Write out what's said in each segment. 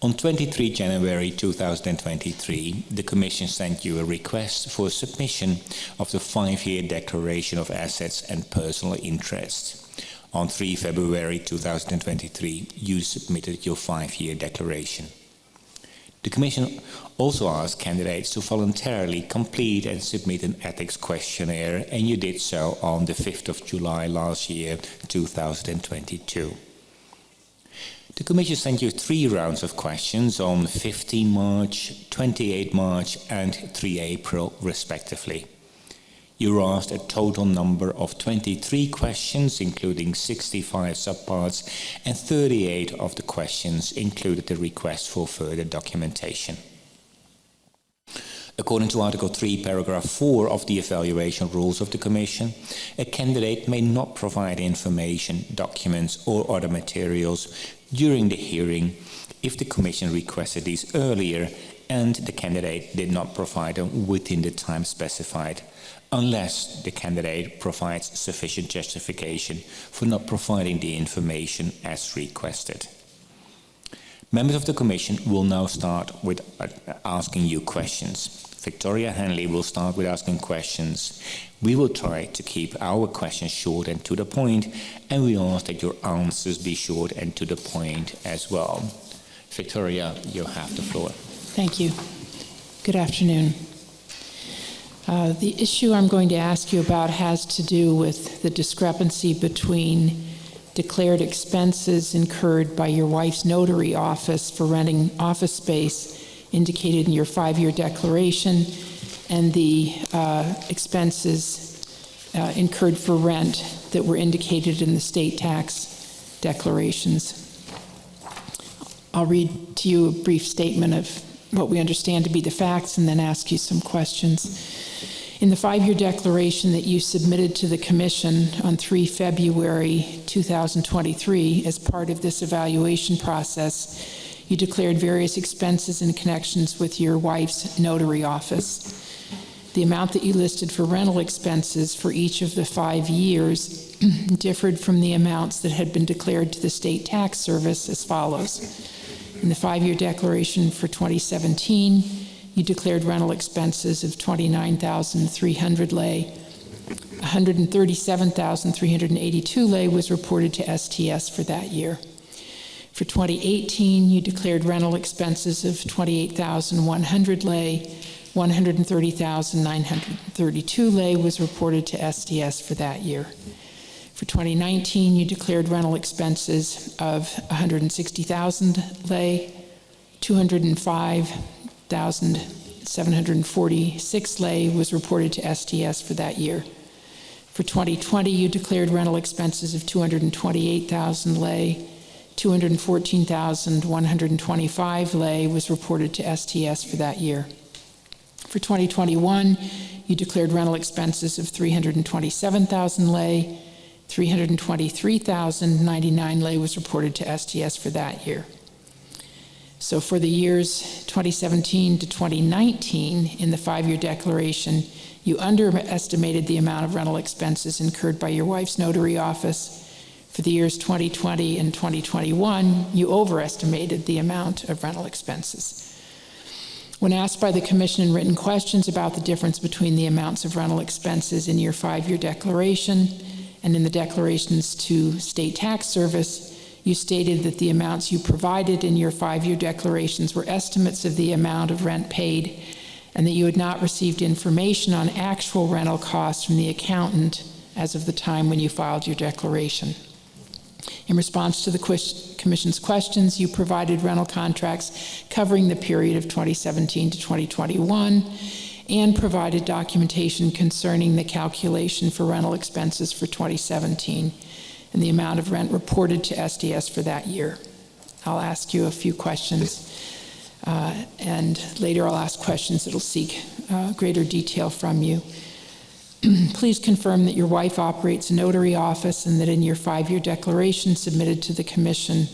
On 23 January 2023, the Commission sent you a request for submission of the 5-year Declaration of Assets and Personal Interests. On 3 February 2023, you submitted your 5-year declaration. The Commission also asked candidates to voluntarily complete and submit an ethics questionnaire, and you did so on the 5th of July last year, 2022. The Commission sent you 3 rounds of questions on 15 March, 28 March and 3 April respectively. You were asked a total number of 23 questions, including 65 subparts, and 38 of the questions included the request for further documentation. According to Article 3, Paragraph 4 of the Evaluation Rules of the Commission, a candidate may not provide information, documents or other materials during the hearing if the Commission requested these earlier and the candidate did not provide them within the time specified, unless the candidate provides sufficient justification for not providing the information as requested. Members of the Commission will now start with asking you questions. Victoria Hanley will start with asking questions. We will try to keep our questions short and to the point, and we ask that your answers be short and to the point as well. Victoria, you have the floor. Thank you. Good afternoon. The issue I'm going to ask you about has to do with the discrepancy between declared expenses incurred by your wife's notary office for renting office space indicated in your 5-year declaration and the expenses incurred for rent that were indicated in the state tax declarations. I'll read to you a brief statement of what we understand to be the facts and then ask you some questions. In the 5-year declaration that you submitted to the Commission on 3 February 2023 as part of this evaluation process, you declared various expenses in connections with your wife's notary office. The amount that you listed for rental expenses for each of the 5 years differed from the amounts that had been declared to the State Tax Service as follows. In the 5-year declaration for 2017, you declared rental expenses of 29,300 lei. 137,382 lei was reported to STS for that year. For 2018, you declared rental expenses of 28,100 lei. 130,932 lei was reported to STS for that year. For 2019, you declared rental expenses of 160,000 lei. 205,746 lei was reported to STS for that year. For 2020, you declared rental expenses of 228,000 lei. 214,125 lei was reported to STS for that year. For 2021, you declared rental expenses of 327,000 lei. 323,099 lei was reported to STS for that year. So for the years 2017 to 2019, in the 5-year declaration, you underestimated the amount of rental expenses incurred by your wife's notary office. For the years 2020 and 2021, you overestimated the amount of rental expenses. When asked by the Commission in written questions about the difference between the amounts of rental expenses in your 5-year declaration and in the declarations to State Tax Service, you stated that the amounts you provided in your 5-year declarations were estimates of the amount of rent paid and that you had not received information on actual rental costs from the accountant as of the time when you filed your declaration. In response to the Commission's questions, you provided rental contracts covering the period of 2017 to 2021 and provided documentation concerning the calculation for rental expenses for 2017 and the amount of rent reported to STS for that year. I'll ask you a few questions, and later I'll ask questions that will seek greater detail from you. Please confirm that your wife operates a notary office and that in your 5-year declaration submitted to the Commission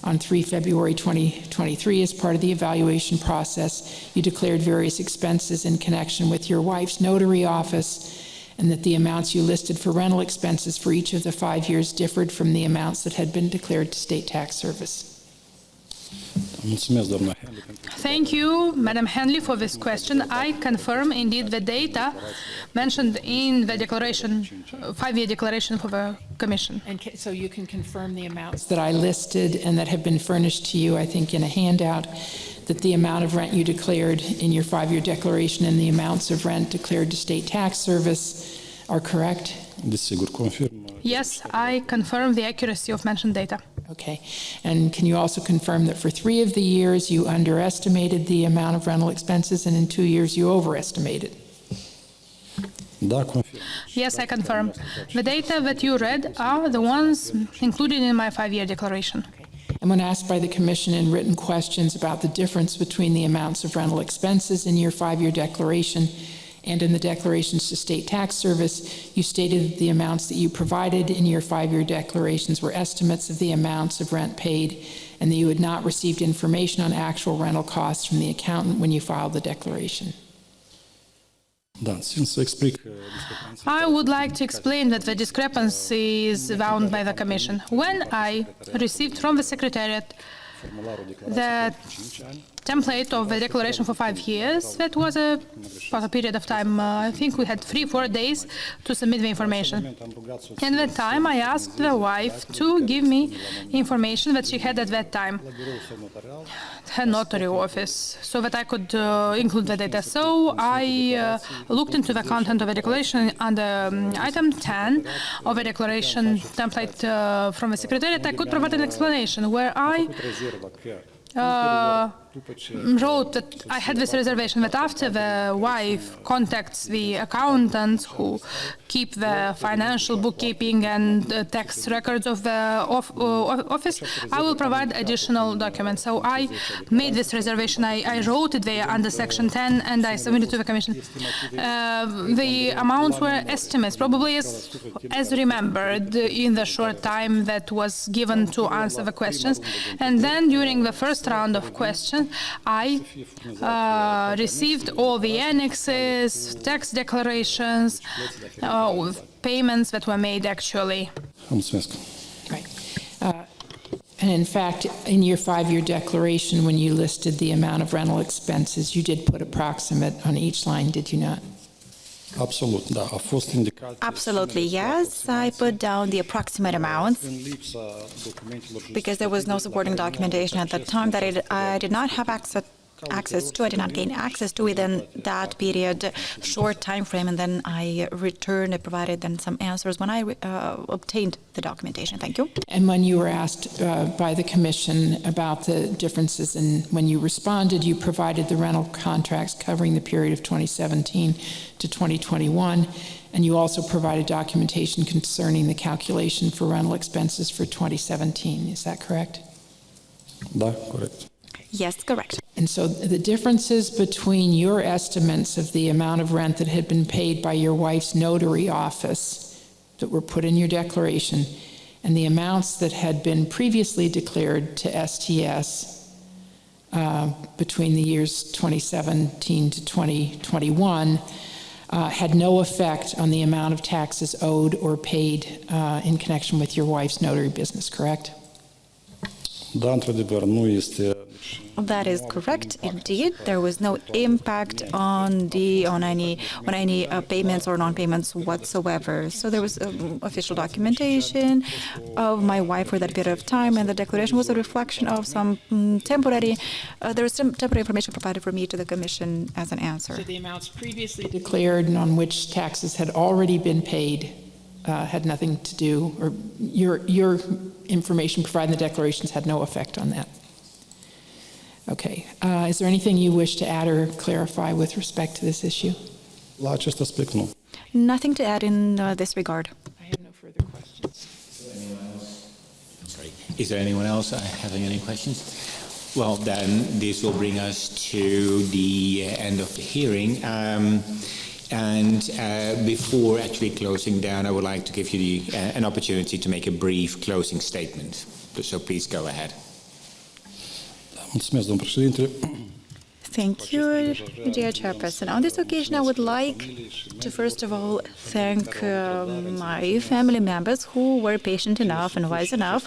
on 3 February 2023 as part of the evaluation process, you declared various expenses in connection with your wife's notary office and that the amounts you listed for rental expenses for each of the 5 years differed from the amounts that had been declared to State Tax Service. Thank you, Madam Henley, for this question. I confirm indeed the data mentioned in the declaration, five-year declaration for the Commission. And so you can confirm the amounts that I listed and that have been furnished to you, I think, in a handout, that the amount of rent you declared in your five-year declaration and the amounts of rent declared to State Tax Service are correct? Yes, I confirm the accuracy of mentioned data. Okay. And can you also confirm that for 3 of the years you underestimated the amount of rental expenses and in 2 years you overestimated? Yes, I confirm. The data that you read are the ones included in my five-year declaration. And when asked by the Commission in written questions about the difference between the amounts of rental expenses in your five-year declaration and in the declarations to State Tax Service, you stated that the amounts that you provided in your five-year declarations were estimates of the amounts of rent paid and that you had not received information on actual rental costs from the accountant when you filed the declaration. I would like to explain that the discrepancy is found by the Commission. When I received from the Secretariat the template of the declaration for 5 years, that was a period of time, I think we had 3-4 days to submit the information. And at that time I asked the wife to give me information that she had at that time, her notary office, so that I could include the data. So I looked into the content of the declaration under item 10 of the declaration template from the Secretariat. I could provide an explanation where I wrote that I had this reservation that after the wife contacts the accountants who keep the financial bookkeeping and tax records of the office, I will provide additional documents. So I made this reservation. I wrote it there under section 10 and I submitted to the Commission. The amounts were estimates, probably as remembered in the short time that was given to answer the questions. And then during the first round of questions, I received all the annexes, tax declarations, payments that were made actually. Right. And in fact, in your five-year declaration, when you listed the amount of rental expenses, you did put approximate on each line, did you not? Absolutely, yes. I put down the approximate amounts because there was no supporting documentation at the time that I did not have access to. I did not gain access to within that period, short time frame, and then I returned and provided then some answers when I obtained the documentation. Thank you. And when you were asked by the Commission about the differences, and when you responded, you provided the rental contracts covering the period of 2017 to 2021, and you also provided documentation concerning the calculation for rental expenses for 2017. Is that correct? Correct. Yes, correct. And so the differences between your estimates of the amount of rent that had been paid by your wife's notary office that were put in your declaration and the amounts that had been previously declared to STS between the years 2017 to 2021 had no effect on the amount of taxes owed or paid in connection with your wife's notary business, correct? That is correct, indeed. There was no impact on any payments or non-payments whatsoever. So there was official documentation of my wife for that period of time, and the declaration was a reflection of some temporary. There was some temporary information provided for me to the Commission as an answer. So the amounts previously declared and on which taxes had already been paid had nothing to do, or your information provided in the declarations had no effect on that. Okay. Is there anything you wish to add or clarify with respect to this issue? Nothing to add in this regard. I have no further questions. Is there anyone else having any questions? Well, then this will bring us to the end of the hearing. Before actually closing down, I would like to give you an opportunity to make a brief closing statement. So please go ahead. Thank you, dear Chairperson. On this occasion, I would like to first of all thank my family members who were patient enough and wise enough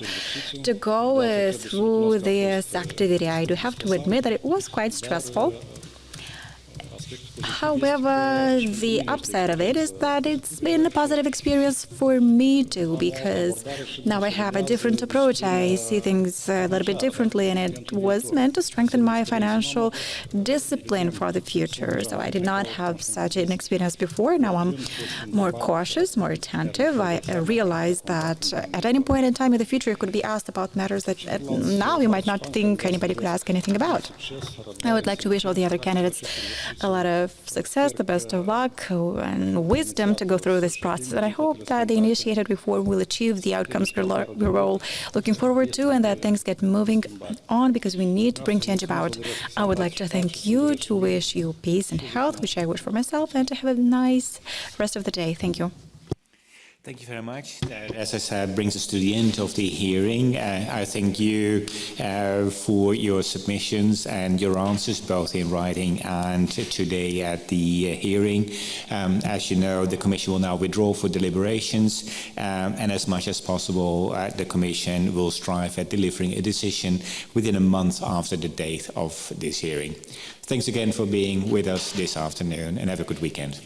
to go through this activity. I do have to admit that it was quite stressful. However, the upside of it is that it's been a positive experience for me too, because now I have a different approach. I see things a little bit differently, and it was meant to strengthen my financial discipline for the future. So I did not have such an experience before. Now I'm more cautious, more attentive. I realize that at any point in time in the future, you could be asked about matters that now you might not think anybody could ask anything about. I would like to wish all the other candidates a lot of success, the best of luck, and wisdom to go through this process. And I hope that the initiated reform will achieve the outcomes we're all looking forward to, and that things get moving on, because we need to bring change about. I would like to thank you, to wish you peace and health, which I wish for myself, and to have a nice rest of the day. Thank you. Thank you very much. That, as I said, brings us to the end of the hearing. I thank you for your submissions and your answers, both in writing and today at the hearing. As you know, the Commission will now withdraw for deliberations, and as much as possible, the Commission will strive at delivering a decision within a month after the date of this hearing. Thanks again for being with us this afternoon, and have a good weekend.